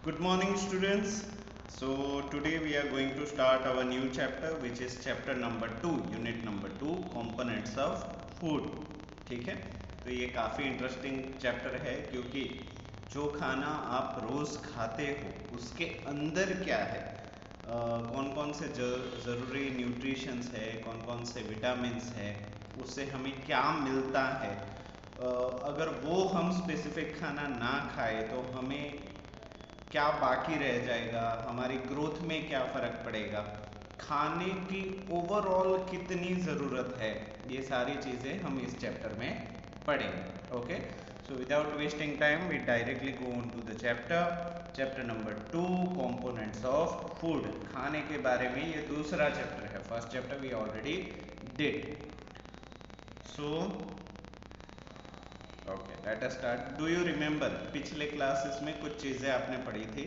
Good morning, students. So today we are going to start our new chapter, which is chapter number 2, unit number 2, components of food. ठीक है, तो ये काफ़ी interesting chapter है क्योंकि जो खाना आप रोज़ खाते हो उसके अंदर क्या है, कौन कौन से ज़रूरी न्यूट्रिशंस है, कौन कौन से विटामिन्स है, उससे हमें क्या मिलता है। अगर वो हम स्पेसिफिक खाना ना खाए तो हमें क्या बाकी रह जाएगा, हमारी ग्रोथ में क्या फ़र्क पड़ेगा, खाने की ओवरऑल कितनी ज़रूरत है, ये सारी चीज़ें हम इस चैप्टर में पढ़ेंगे। Okay, so without wasting time we directly go on to the chapter number 2, components of food. खाने के बारे में ये दूसरा चैप्टर है, first chapter we already did. So okay, let us start. Do you remember पिछले क्लासेस में कुछ चीज़ें आपने पढ़ी थी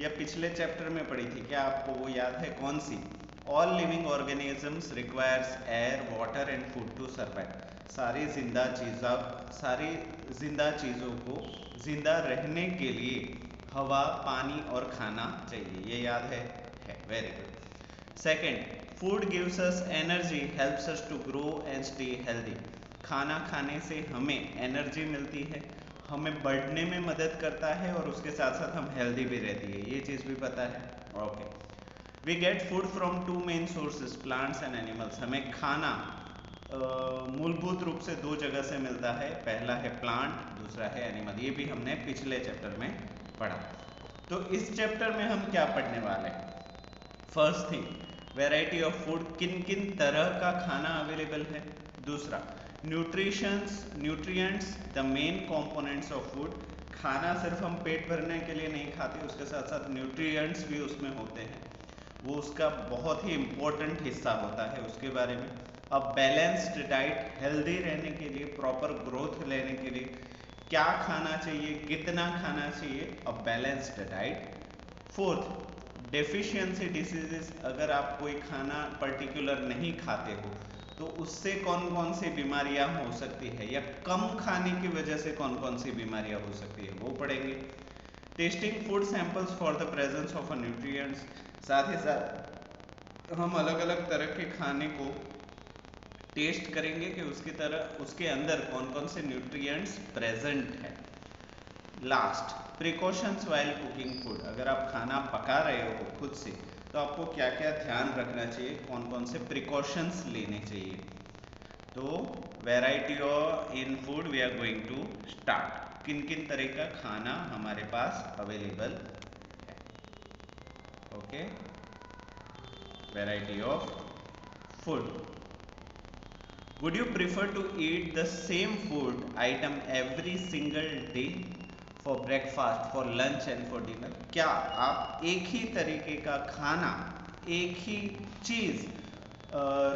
या पिछले चैप्टर में पढ़ी थी, क्या आपको वो याद है? कौन सी? All living organisms requires air, water and food to survive. सारी जिंदा चीज़ों को जिंदा रहने के लिए हवा, पानी और खाना चाहिए, ये याद है? Very good. Second, food gives us energy, helps us to grow and stay healthy. खाना खाने से हमें एनर्जी मिलती है, हमें बढ़ने में मदद करता है और उसके साथ साथ हम हेल्दी भी रहती है, ये चीज़ भी पता है। Okay, we get food from two main sources, plants and animals. हमें खाना मूलभूत रूप से दो जगह से मिलता है, पहला है प्लांट, दूसरा है एनिमल। ये भी हमने पिछले चैप्टर में पढ़ा। तो इस चैप्टर में हम क्या पढ़ने वाले हैं? First thing, variety of food, किन किन तरह का खाना अवेलेबल है। दूसरा, nutrients, the main components of food. खाना सिर्फ हम पेट भरने के लिए नहीं खाते, उसके साथ साथ न्यूट्रिएंट्स भी उसमें होते हैं, वो उसका बहुत ही इम्पोर्टेंट हिस्सा होता है, उसके बारे में। अब बैलेंस्ड डाइट, हेल्दी रहने के लिए, प्रॉपर ग्रोथ लेने के लिए क्या खाना चाहिए, कितना खाना चाहिए, अब balanced diet. Fourth, deficiency diseases, अगर आप कोई खाना पर्टिकुलर नहीं खाते हो तो उससे कौन कौन सी बीमारियां हो सकती है, या कम खाने की वजह से कौन कौन सी बीमारियां हो सकती है, वो पढ़ेंगे। Testing food samples for the presence of nutrients, साथ ही साथ हम अलग अलग तरह के खाने को टेस्ट करेंगे कि उसके अंदर कौन कौन से न्यूट्रिएंट्स प्रेजेंट है। Last, precautions while cooking food, अगर आप खाना पका रहे हो खुद से तो आपको क्या क्या ध्यान रखना चाहिए, कौन कौन से प्रिकॉशंस लेने चाहिए। तो variety of in food we are going to start. किन किन तरह का खाना हमारे पास अवेलेबल है। Okay, variety of food. Would you prefer to eat the same food item every single day for breakfast, for lunch and for dinner? क्या आप एक ही तरीके का खाना, एक ही चीज़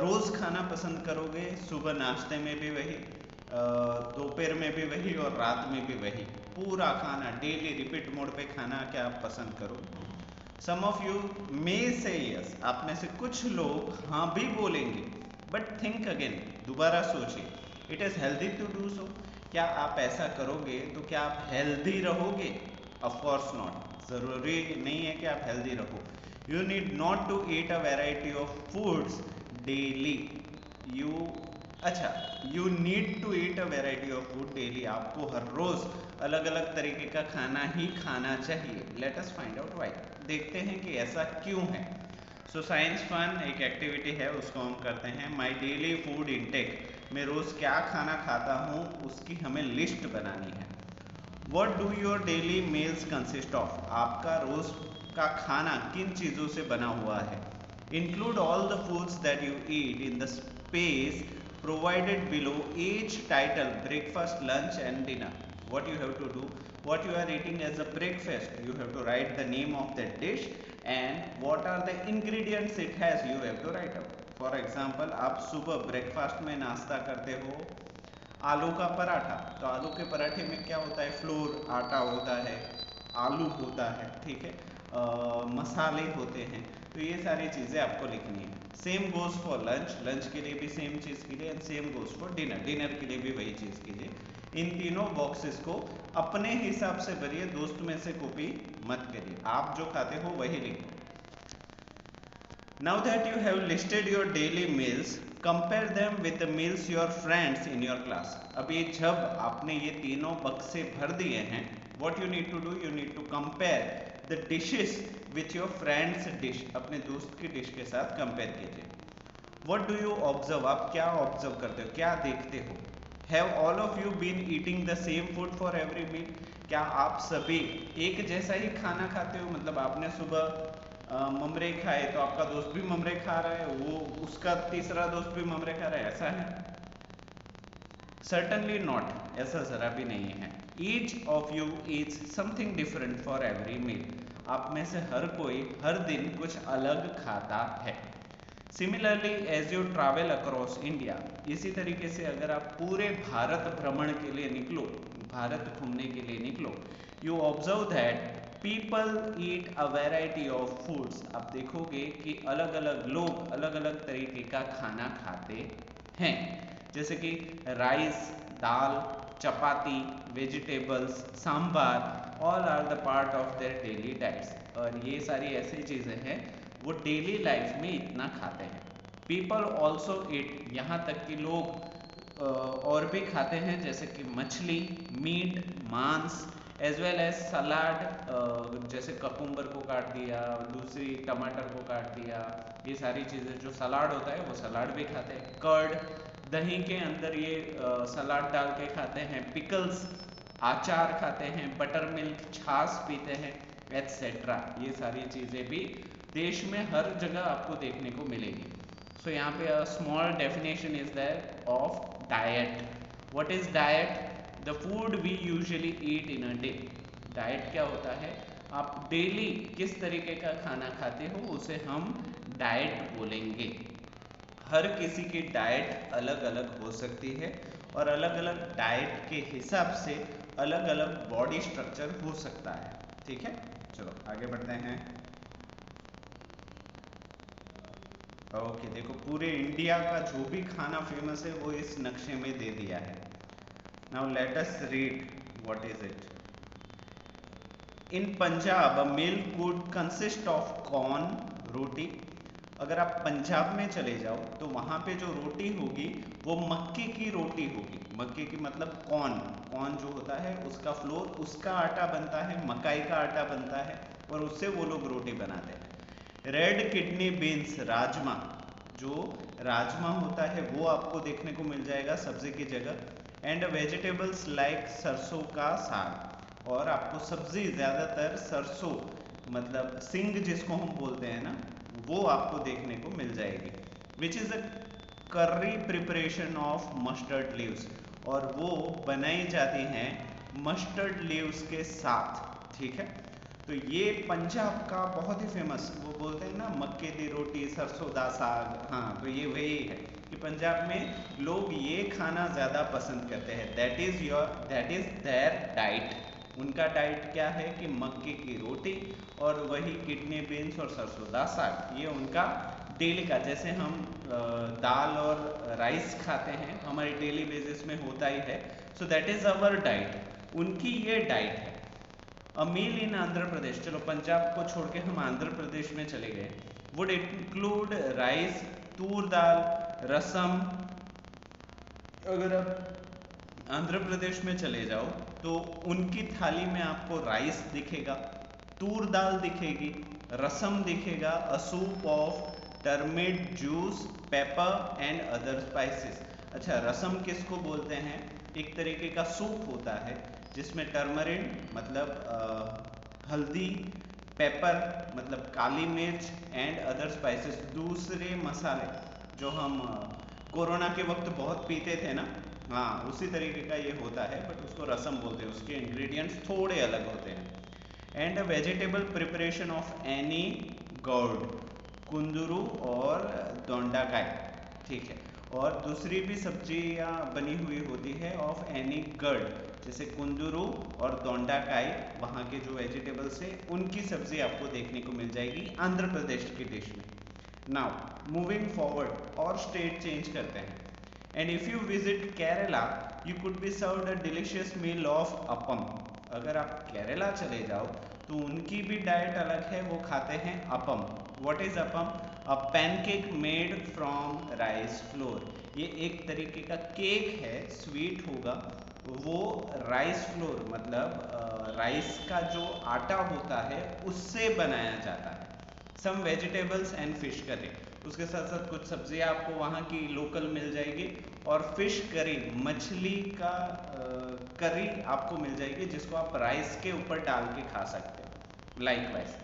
रोज़ खाना पसंद करोगे? सुबह नाश्ते में भी वही, दोपहर में भी वही और रात में भी वही, पूरा खाना डेली रिपीट मोड पे खाना क्या आप पसंद करोगे? सम ऑफ यू मे से यस, आप में से कुछ लोग हाँ भी बोलेंगे, बट थिंक अगेन, दोबारा सोचिए, it is healthy to do so. क्या आप ऐसा करोगे तो क्या आप हेल्दी रहोगे? ऑफ कोर्स नॉट, ज़रूरी नहीं है कि आप हेल्दी रहो। You need not to eat a variety of foods daily. You need to eat a variety of food daily, आपको हर रोज़ अलग अलग तरीके का खाना ही खाना चाहिए। Let us find out why, देखते हैं कि ऐसा क्यों है। सो साइंस फन एक एक्टिविटी है, उसको हम करते हैं। माई डेली फूड इनटेक, मैं रोज़ क्या खाना खाता हूँ उसकी हमें लिस्ट बनानी है। What do your daily meals consist of, आपका रोज़ का खाना किन चीज़ों से बना हुआ है। Include all the foods that you eat in the space provided below each title, breakfast, lunch and dinner. What you have to do, what you are eating as a breakfast, you have to write the name of that dish and what are the ingredients it has, you have to write up. For example, आप सुबह breakfast में नाश्ता करते हो आलू का पराठा, तो आलू के पराठे में क्या होता है? फ्लोर, आटा होता है, आलू होता है, ठीक है, मसाले होते हैं, तो ये सारी चीज़ें आपको लिखनी है। Same goes for lunch, lunch के लिए भी सेम चीज़ कीजिए, and same goes for dinner, dinner के लिए भी वही चीज़ कीजिए। इन तीनों बॉक्सेस को अपने हिसाब से भरिए, दोस्त में से कॉपी मत करिए, आप जो खाते हो वही लिखो। Now that you have listed your daily meals, compare them with the meals your friends in your class. अभी जब आपने ये तीनों बक्से भर दिए हैं, what you need to do, you need to compare the dishes with your friends dish. अपने दोस्त की डिश के साथ कंपेयर कीजिए। What do you observe? आप क्या ऑब्जर्व करते हो, क्या देखते हो? Have all of you been eating the same food for every meal? क्या आप सभी एक जैसा ही खाना खाते हो? मतलब आपने सुबह ममरे खाए तो आपका दोस्त भी ममरे खा रहा है, वो उसका तीसरा दोस्त भी ममरे खा रहा है, ऐसा है? सर्टनली नॉट, ऐसा जरा भी नहीं है। Each of you eats something different for every meal. आप में से हर कोई हर दिन कुछ अलग खाता है। Similarly as you travel across India, इसी तरीके से अगर आप पूरे भारत भ्रमण के लिए निकलो, भारत घूमने के लिए निकलो, you observe that people eat a variety of foods. आप देखोगे कि अलग अलग लोग अलग अलग तरीके का खाना खाते हैं, जैसे कि rice, dal, chapati, vegetables, sambar, all are the part of their daily diets. और ये सारी ऐसी चीज़ें हैं वो डेली लाइफ में इतना खाते हैं। पीपल ऑल्सो ईट, यहाँ तक कि लोग और भी खाते हैं, जैसे कि मछली, मीट, मांस, एज वेल एज सलाड, जैसे ककुम्बर को काट दिया, दूसरी टमाटर को काट दिया, ये सारी चीज़ें जो सलाड होता है वो सलाड भी खाते हैं। कर्ड, दही के अंदर ये सलाद डाल के खाते हैं। पिकल्स, अचार खाते हैं। बटर मिल्क, छाछ पीते हैं, एटसेट्रा। ये सारी चीज़ें भी देश में हर जगह आपको देखने को मिलेगी। सो यहाँ पे small definition is there of diet. What is diet? The food we usually eat in a day. Diet क्या होता है? आप डेली किस तरीके का खाना खाते हो उसे हम डाइट बोलेंगे। हर किसी की डाइट अलग अलग हो सकती है और अलग अलग डाइट के हिसाब से अलग अलग बॉडी स्ट्रक्चर हो सकता है। ठीक है, चलो आगे बढ़ते हैं। ओके, देखो पूरे इंडिया का जो भी खाना फेमस है वो इस नक्शे में दे दिया है। Now let us read what is it. In Punjab a meal could consist of corn, roti. अगर आप पंजाब में चले जाओ तो वहाँ पे जो रोटी होगी वो मक्के की रोटी होगी। मक्के की मतलब कॉर्न, कॉर्न जो होता है उसका फ्लोर, उसका आटा बनता है, मकाई का आटा बनता है और उससे वो लोग रोटी बनाते हैं। रेड किडनी बीन्स, राजमा, जो राजमा होता है वो आपको देखने को मिल जाएगा सब्जी की जगह। एंड वेजिटेबल्स लाइक सरसों का साग, और आपको सब्जी ज़्यादातर सरसों मतलब सिंग जिसको हम बोलते हैं ना, वो आपको देखने को मिल जाएगी। Which is a curry preparation of mustard leaves, और वो बनाई जाती हैं मस्टर्ड लीव्स के साथ। ठीक है, तो ये पंजाब का बहुत ही फेमस, वो बोलते हैं ना मक्के दी रोटी सरसों दा साग, हाँ तो ये वही है कि पंजाब में लोग ये खाना ज़्यादा पसंद करते हैं। That is their diet. उनका डाइट क्या है कि मक्के की रोटी और वही किडनी बीन्स और सरसों दा साग, ये उनका डेली का, जैसे हम दाल और राइस खाते हैं हमारी डेली बेसिस में होता ही है। So that is our diet, उनकी ये डाइट है। अ मील इन आंध्र प्रदेश, चलो पंजाब को छोड़ के हम आंध्र प्रदेश में चले गए। वुड इंक्लूड राइस, तूर दाल, रसम। अगर आप आंध्र प्रदेश में चले जाओ तो उनकी थाली में आपको राइस दिखेगा, तूर दाल दिखेगी, रसम दिखेगा, a soup of turmeric juice, paper and other spices. अच्छा, रसम किसको बोलते हैं? एक तरीके का सूप होता है जिसमें टर्मरिन मतलब हल्दी, पेपर मतलब काली मिर्च एंड अदर स्पाइसेस, दूसरे मसाले जो हम कोरोना के वक्त बहुत पीते थे ना, हाँ उसी तरीके का ये होता है, बट उसको रसम बोलते हैं, उसके इंग्रेडिएंट्स थोड़े अलग होते हैं। And a vegetable preparation of any God, कुंदरू और दोंडाकाई। ठीक है, और दूसरी भी सब्जियां बनी हुई होती है ऑफ एनी गर्ड, जैसे कुंदरू और दोंडाकाई, वहाँ के जो वेजिटेबल्स है उनकी सब्जी आपको देखने को मिल जाएगी आंध्र प्रदेश की डिश में। नाउ मूविंग फॉरवर्ड और स्टेट चेंज करते हैं। And if you visit Kerala you could be served a delicious meal of appam. अगर आप केरला चले जाओ तो उनकी भी डाइट अलग है, वो खाते हैं appam. What is appam? A pancake made from rice flour. ये एक तरीके का केक है, स्वीट होगा, वो राइस फ्लोर मतलब राइस का जो आटा होता है उससे बनाया जाता है। सम वेजिटेबल्स एंड फिश करी, उसके साथ साथ कुछ सब्जियां आपको वहाँ की लोकल मिल जाएगी, और फिश करी, मछली का करी आपको मिल जाएगी जिसको आप राइस के ऊपर डाल के खा सकते हो। लाइकवाइज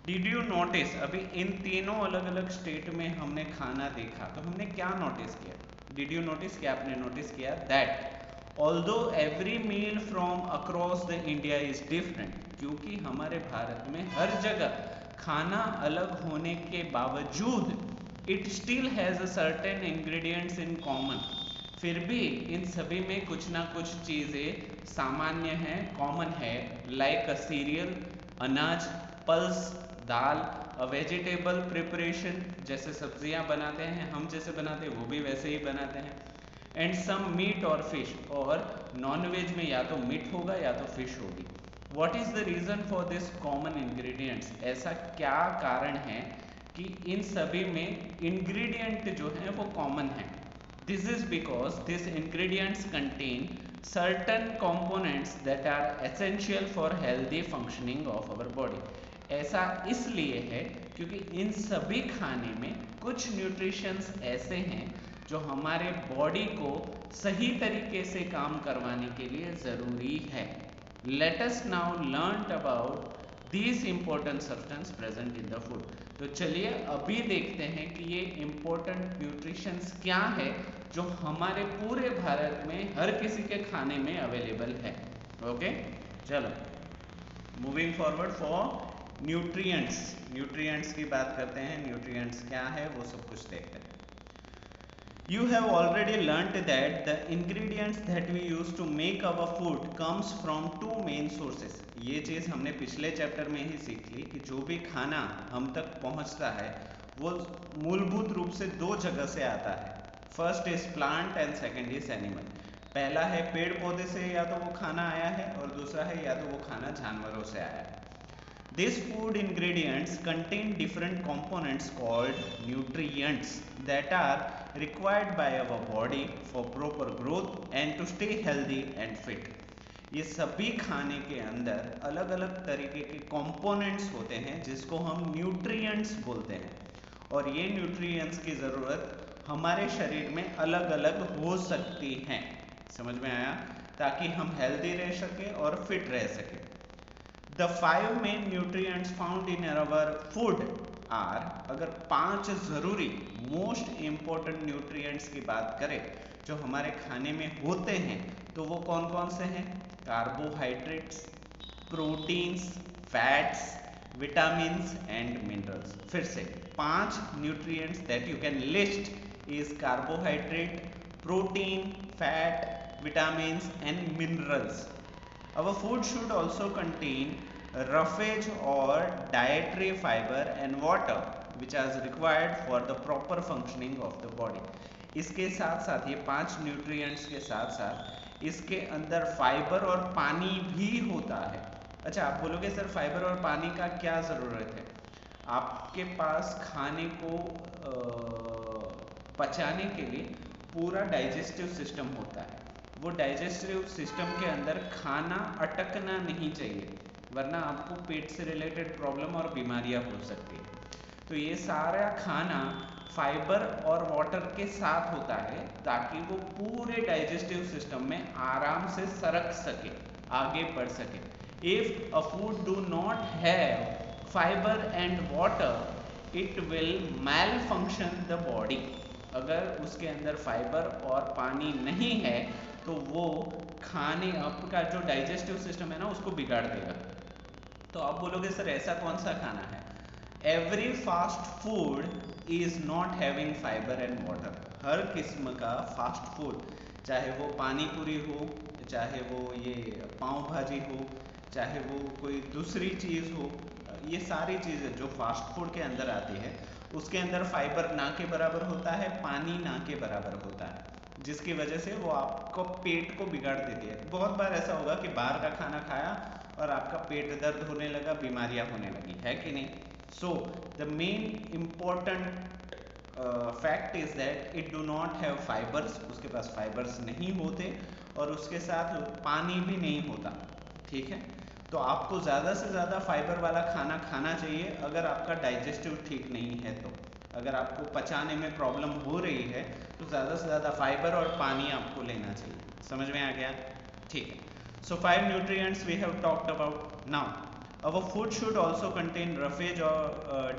डिड यू नोटिस, अभी इन तीनों अलग अलग स्टेट में हमने खाना देखा तो हमने क्या नोटिस किया? डिड यू नोटिस, क्या आपने नोटिस किया? That although every meal from across the India is different, क्योंकि हमारे भारत में हर जगह खाना अलग होने के बावजूद it still has a certain ingredients in common, फिर भी इन सभी में कुछ ना कुछ चीजें सामान्य हैं, कॉमन है। लाइक अ सीरियल, अनाज, pulse, dal, a vegetable preparation, जैसे सब्जियां बनाते हैं हम जैसे बनाते हैं वो भी वैसे ही बनाते हैं, एंड सम मीट और फिश, और नॉनवेज में या तो मीट होगा या तो फिश होगी। What is the reason for this common ingredients, ऐसा क्या कारण है कि इन सभी में इंग्रेडिएंट जो है वो कॉमन है? This is because these ingredients contain certain components that are essential for healthy functioning of our body. ऐसा इसलिए है क्योंकि इन सभी खाने में कुछ न्यूट्रिशंस ऐसे हैं जो हमारे बॉडी को सही तरीके से काम करवाने के लिए ज़रूरी है। Let us now learn about these important substances present in the food. तो चलिए अभी देखते हैं कि ये important nutritions क्या है जो हमारे पूरे भारत में हर किसी के खाने में अवेलेबल है। ओके, चलो moving forward for nutrients. Nutrients की बात करते हैं, न्यूट्रिएंट्स क्या है वो सब कुछ देखते हैं। You have already learnt that the ingredients that we use to make our food comes from two main sources. ये चीज़ हमने पिछले चैप्टर में ही सीख ली कि जो भी खाना हम तक पहुंचता है वो मूलभूत रूप से दो जगह से आता है। First is plant and second is animal. पहला है पेड़ पौधे से या तो वो खाना आया है, और दूसरा है या तो वो खाना जानवरों से आया है। These food ingredients contain different components called nutrients that are required by our body for proper growth and to stay healthy and fit. ये सभी खाने के अंदर अलग अलग तरीके के कंपोनेंट्स होते हैं जिसको हम न्यूट्रिएंट्स बोलते हैं, और ये न्यूट्रिएंट्स की ज़रूरत हमारे शरीर में अलग अलग हो सकती है। समझ में आया? ताकि हम हेल्दी रह सके और फिट रह सके। The 5 main nutrients found in our food are, अगर 5 जरूरी मोस्ट इंपॉर्टेंट न्यूट्रिएंट्स की बात करें जो हमारे खाने में होते हैं तो वो कौन कौन से हैं? Carbohydrates, proteins, fats, vitamins and minerals. फिर से 5 nutrients that you can list is carbohydrate, protein, fat, vitamins and minerals. Our food should also contain roughage or dietary fiber and water which is required for the proper functioning of the body. इसके साथ साथ ये 5 nutrients के साथ साथ इसके अंदर fibre और पानी भी होता है। अच्छा, आप बोलोगे सर फाइबर और पानी का क्या ज़रूरत है? आपके पास खाने को पचाने के लिए पूरा डाइजेस्टिव सिस्टम होता है। वो डाइजेस्टिव सिस्टम के अंदर खाना अटकना नहीं चाहिए, वरना आपको पेट से रिलेटेड प्रॉब्लम और बीमारियां हो सकती है। तो ये सारा खाना फाइबर और वाटर के साथ होता है ताकि वो पूरे डाइजेस्टिव सिस्टम में आराम से सरक सके, आगे बढ़ सके। If a food do not have fibre and water it will malfunction the body. अगर उसके अंदर फाइबर और पानी नहीं है तो वो खाने आपका जो डाइजेस्टिव सिस्टम है ना उसको बिगाड़ देगा। तो आप बोलोगे सर ऐसा कौन सा खाना है? Every fast food is not having fibre and water. हर किस्म का फास्ट फूड, चाहे वो पानी पूरी हो, चाहे वो ये पाव भाजी हो, चाहे वो कोई दूसरी चीज़ हो, ये सारी चीज़ें जो फास्ट फूड के अंदर आती है उसके अंदर फाइबर ना के बराबर होता है, पानी ना के बराबर होता है। जिसकी वजह से वो आपको पेट को बिगाड़ देती है। बहुत बार ऐसा होगा कि बाहर का खाना खाया और आपका पेट दर्द होने लगा, बीमारियां होने लगी, है कि नहीं। So the main important fact is that it do not have fibres, उसके पास फाइबर्स नहीं होते और उसके साथ पानी भी नहीं होता, ठीक है। तो आपको ज़्यादा से ज़्यादा फाइबर वाला खाना खाना चाहिए अगर आपका डाइजेस्टिव ठीक नहीं है। तो अगर आपको पचाने में प्रॉब्लम हो रही है तो ज़्यादा से ज़्यादा फाइबर और पानी आपको लेना चाहिए। समझ में आ गया, ठीक है। So 5 nutrients we have talked about. Now our food should also contain roughage or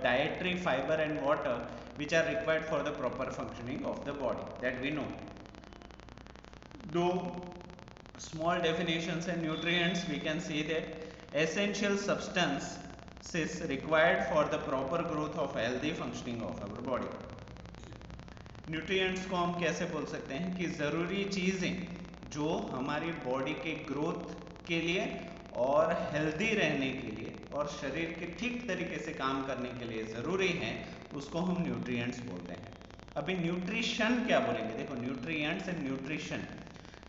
dietary fiber and water which are required for the proper functioning of the body, that we know. Though small definitions and nutrients, we can see that essential substances required for the proper growth of healthy functioning of our body. Nutrients को हम कैसे बोल सकते हैं कि ज़रूरी चीज़ें जो हमारी बॉडी के ग्रोथ के लिए और हेल्दी रहने के लिए और शरीर के ठीक तरीके से काम करने के लिए ज़रूरी हैं, उसको हम न्यूट्रिएंट्स बोलते हैं। अभी न्यूट्रिशन क्या बोलेंगे, देखो nutrients and nutrition,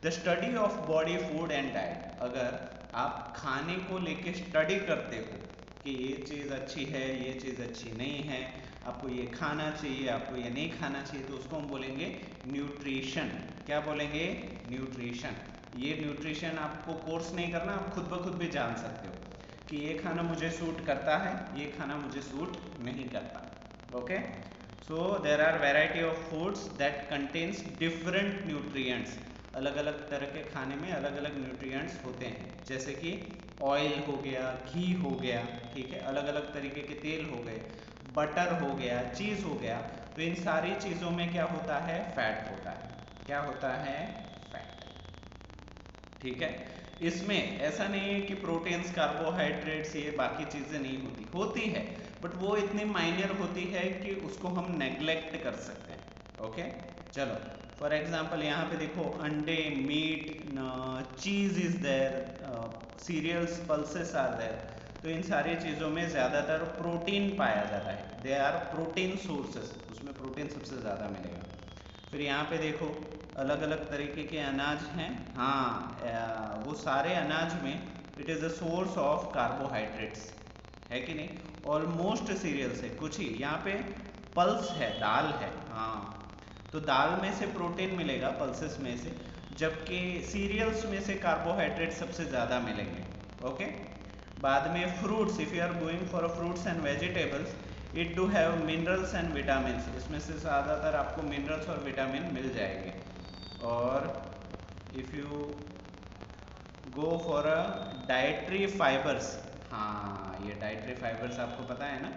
the study of body food and diet. अगर आप खाने को लेके स्टडी करते हो कि ये चीज़ अच्छी है, ये चीज़ अच्छी नहीं है, आपको ये खाना चाहिए, आपको ये नहीं खाना चाहिए, तो उसको हम बोलेंगे न्यूट्रिशन। क्या बोलेंगे, न्यूट्रिशन। ये न्यूट्रिशन आपको कोर्स नहीं करना, आप खुद ब खुद भी जान सकते हो कि ये खाना मुझे सूट करता है, ये खाना मुझे सूट नहीं करता। Okay, so there are variety of foods that contains different nutrients. अलग अलग तरह के खाने में अलग अलग न्यूट्रिएंट्स होते हैं, जैसे कि ऑयल हो गया, घी हो गया, ठीक है, अलग अलग तरीके के तेल हो गए, बटर हो गया, चीज़ हो गया। तो इन सारी चीज़ों में क्या होता है, फैट होता है। क्या होता है, फैट, ठीक है। इसमें ऐसा नहीं है कि प्रोटीन्स, कार्बोहाइड्रेट्स, ये बाकी चीज़ें नहीं होती, होती है, बट वो इतनी माइनर होती है कि उसको हम नेग्लेक्ट कर सकते हैं। ओके, चलो फॉर एग्जाम्पल यहाँ पे देखो, अंडे, meat, cheese is there, cereals, pulses are there. तो इन सारी चीज़ों में ज़्यादातर प्रोटीन पाया जाता है, दे आर प्रोटीन सोर्सेस, उसमें प्रोटीन सबसे ज़्यादा मिलेगा। फिर यहाँ पे देखो अलग अलग तरीके के अनाज हैं, हाँ वो सारे अनाज में it is a source of carbohydrates, है कि नहीं। ऑलमोस्ट सीरियल्स है, कुछ ही यहाँ पे पल्स है, दाल है, हाँ, तो दाल में से प्रोटीन मिलेगा, पल्सेस में से, जबकि सीरियल्स में से कार्बोहाइड्रेट सबसे ज़्यादा मिलेंगे। ओके, बाद में fruits, if you are going for fruits and vegetables, it do have minerals and vitamins, इसमें से ज़्यादातर आपको मिनरल्स और विटामिन मिल जाएंगे। और if you go for a dietary fibres, हाँ ये डाइटरी फाइबर्स आपको पता है ना,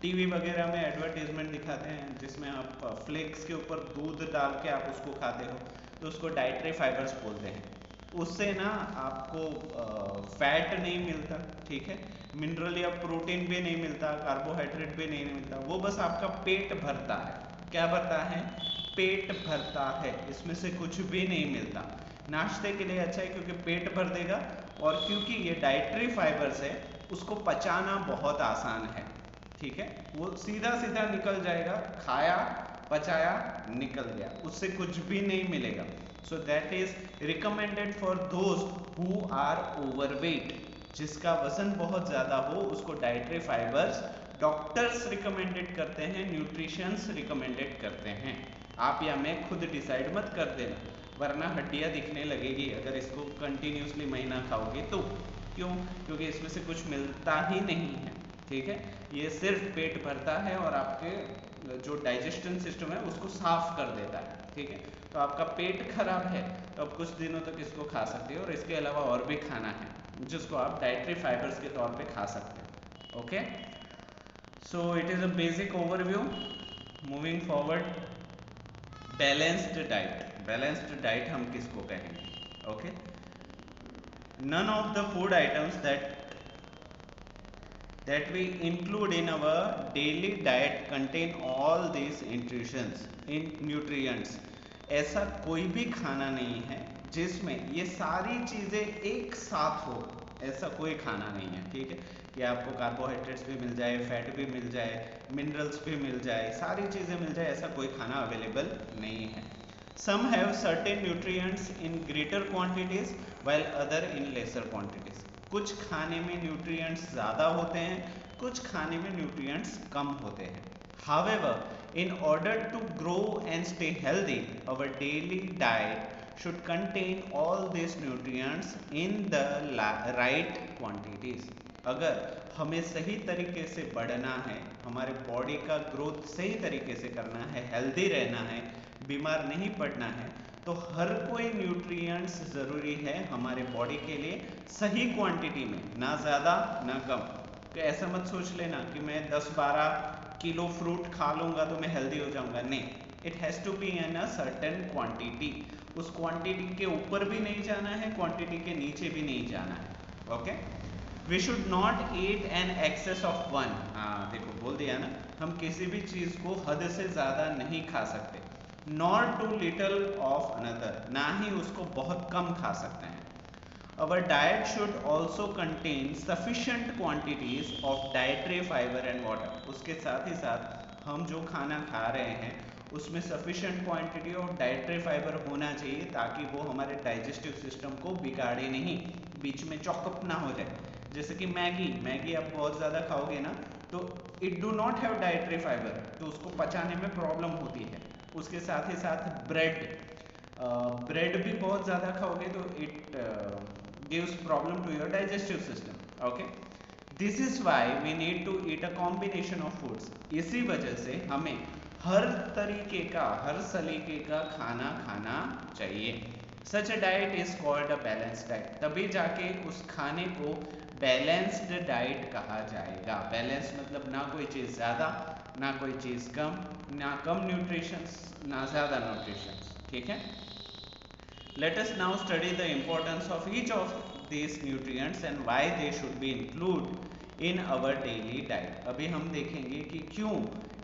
टीवी वगैरह में एडवर्टीजमेंट दिखाते हैं जिसमें आप फ्लेक्स के ऊपर दूध डाल के आप उसको खाते हो, तो उसको डाइटरी फाइबर्स बोलते हैं। उससे ना आपको फैट नहीं मिलता, ठीक है, मिनरल या प्रोटीन भी नहीं मिलता, कार्बोहाइड्रेट भी नहीं मिलता, वो बस आपका पेट भरता है। क्या भरता है, पेट भरता है, इसमें से कुछ भी नहीं मिलता। नाश्ते के लिए अच्छा है क्योंकि पेट भर देगा, और क्योंकि ये डाइटरी फाइबर्स है उसको पचाना बहुत आसान है, ठीक है, वो सीधा सीधा निकल जाएगा, खाया, पचाया, निकल गया, उससे कुछ भी नहीं मिलेगा। So that is recommended for those who are overweight, जिसका वजन बहुत ज़्यादा हो उसको डाइटरी फाइबर्स डॉक्टर्स रिकमेंडेड करते हैं, न्यूट्रिशंस रिकमेंडेड करते हैं। आप या मैं खुद डिसाइड मत कर देना, वरना हड्डियाँ दिखने लगेगी अगर इसको कंटिन्यूसली महीना खाओगे तो। क्यों, क्योंकि इसमें से कुछ मिलता ही नहीं है, ठीक है, ये सिर्फ पेट भरता है और आपके जो डाइजेशन सिस्टम है उसको साफ कर देता है, ठीक है। तो आपका पेट खराब है तो आप कुछ दिनों तक इसको खा सकते हो, और इसके अलावा और भी खाना है जिसको आप डाइटरी फाइबर्स के तौर पे खा सकते हो। Okay, so it is a basic overview. Moving forward, balanced diet. Balanced diet हम किसको कहेंगे, okay, none of the food items that we include in our daily diet contain all these nutrients। ऐसा कोई भी खाना नहीं है जिसमें ये सारी चीज़ें एक साथ हो, ऐसा कोई खाना नहीं है, ठीक है, कि आपको कार्बोहाइड्रेट्स भी मिल जाए, फैट भी मिल जाए, मिनरल्स भी मिल जाए, सारी चीज़ें मिल जाए, ऐसा कोई खाना अवेलेबल नहीं है। Some have certain nutrients in greater quantities while other in lesser quantities. कुछ खाने में न्यूट्रिएंट्स ज़्यादा होते हैं, कुछ खाने में न्यूट्रिएंट्स कम होते हैं। However, in order to grow and stay healthy, our daily diet should contain all these nutrients in the right quantities. अगर हमें सही तरीके से बढ़ना है, हमारे बॉडी का ग्रोथ सही तरीके से करना है, हेल्दी रहना है, बीमार नहीं पड़ना है, तो हर कोई न्यूट्रिएंट्स ज़रूरी है हमारे बॉडी के लिए सही क्वांटिटी में, ना ज़्यादा ना कम। तो ऐसा मत सोच लेना कि मैं 10-12 किलो फ्रूट खा लूँगा तो मैं हेल्दी हो जाऊँगा, नहीं, it has to be in a certain quantity. उस क्वांटिटी के ऊपर भी नहीं जाना है, क्वांटिटी के नीचे भी नहीं जाना है, okay. We should not eat an excess of one. हाँ देखो बोल दिया ना, हम किसी भी चीज़ को हद से ज़्यादा नहीं खा सकते। Nor too little of another, ना ही उसको बहुत कम खा सकते हैं। Our diet should also contain sufficient quantities of dietary fibre and water. उसके साथ ही साथ हम जो खाना खा रहे हैं उसमें sufficient quantity of dietary fibre होना चाहिए, ताकि वो हमारे डाइजेस्टिव सिस्टम को बिगाड़े नहीं, बीच में चॉकअप ना हो जाए। जैसे कि मैगी आप बहुत ज़्यादा खाओगे ना तो it do not have dietary fibre, तो उसको पचाने में प्रॉब्लम होती है। उसके साथ ही साथ ब्रेड भी बहुत ज़्यादा खाओगे तो it gives problem to your digestive system, okay. This is why we need to eat a combination of foods. इसी वजह से हमें हर तरीके का, हर सलीके का खाना खाना चाहिए। Such a diet is called a balance diet. तभी जाके उस खाने को बैलेंस्ड डाइट कहा जाएगा। बैलेंस मतलब ना कोई चीज़ ज़्यादा ना कोई चीज़ कम, ना कम न्यूट्रिशंस ना ज़्यादा न्यूट्रिशंस, ठीक है। Let us now study the importance of each of these nutrients and why they should be included in our daily diet. अभी हम देखेंगे कि क्यों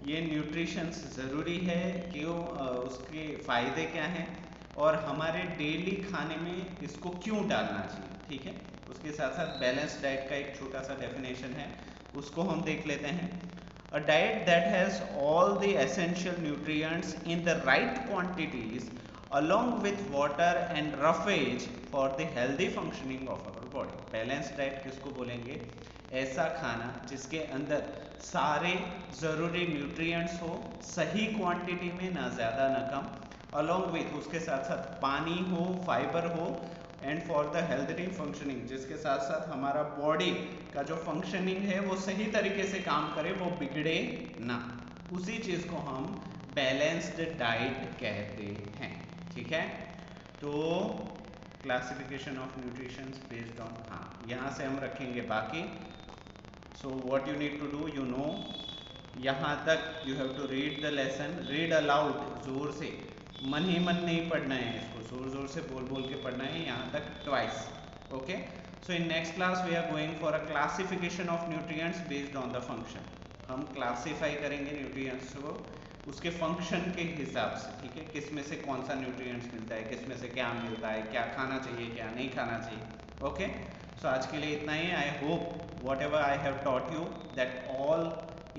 ये न्यूट्रिशंस ज़रूरी है, क्यों उसके फ़ायदे क्या हैं और हमारे डेली खाने में इसको क्यों डालना चाहिए, ठीक है। उसके साथ साथ बैलेंस डाइट का एक छोटा सा डेफिनेशन है, उसको हम देख लेते हैं। A diet that has all the essential nutrients in the right quantities along with water and roughage for the healthy functioning of our body. Balanced diet किसको बोलेंगे? ऐसा खाना जिसके अंदर सारे ज़रूरी न्यूट्रिएंट्स हो, सही क्वांटिटी में, ना ज़्यादा ना कम, along with उसके साथ साथ पानी हो, फाइबर हो, and for the healthy functioning, जिसके साथ साथ हमारा बॉडी का जो फंक्शनिंग है वो सही तरीके से काम करे, वो बिगड़े ना, उसी चीज़ को हम बैलेंस्ड डाइट कहते हैं, ठीक है। तो classification of nutrition based on, हाँ यहाँ से हम रखेंगे बाकी। So what you need to do, you know, यहाँ तक you have to read the lesson, read aloud, जोर से, मन ही मन नहीं पढ़ना है, इसको जोर जोर से बोल बोल के पढ़ना है, यहाँ तक twice, okay. So in next class we are going for a classification of nutrients based on the function. हम क्लासीफाई करेंगे न्यूट्रिएंट्स को उसके फंक्शन के हिसाब से, ठीक है, किस में से कौन सा न्यूट्रिएंट्स मिलता है, किस में से क्या मिलता है, क्या खाना चाहिए क्या नहीं खाना चाहिए, ओके। सो आज के लिए इतना ही। I hope whatever I have taught you that all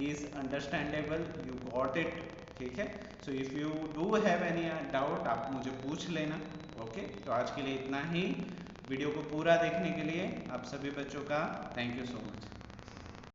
is understandable, you got it, ठीक है। So if you do have any doubt आप मुझे पूछ लेना, ओके। तो आज के लिए इतना ही। वीडियो को पूरा देखने के लिए आप सभी बच्चों का थैंक यू सो मच।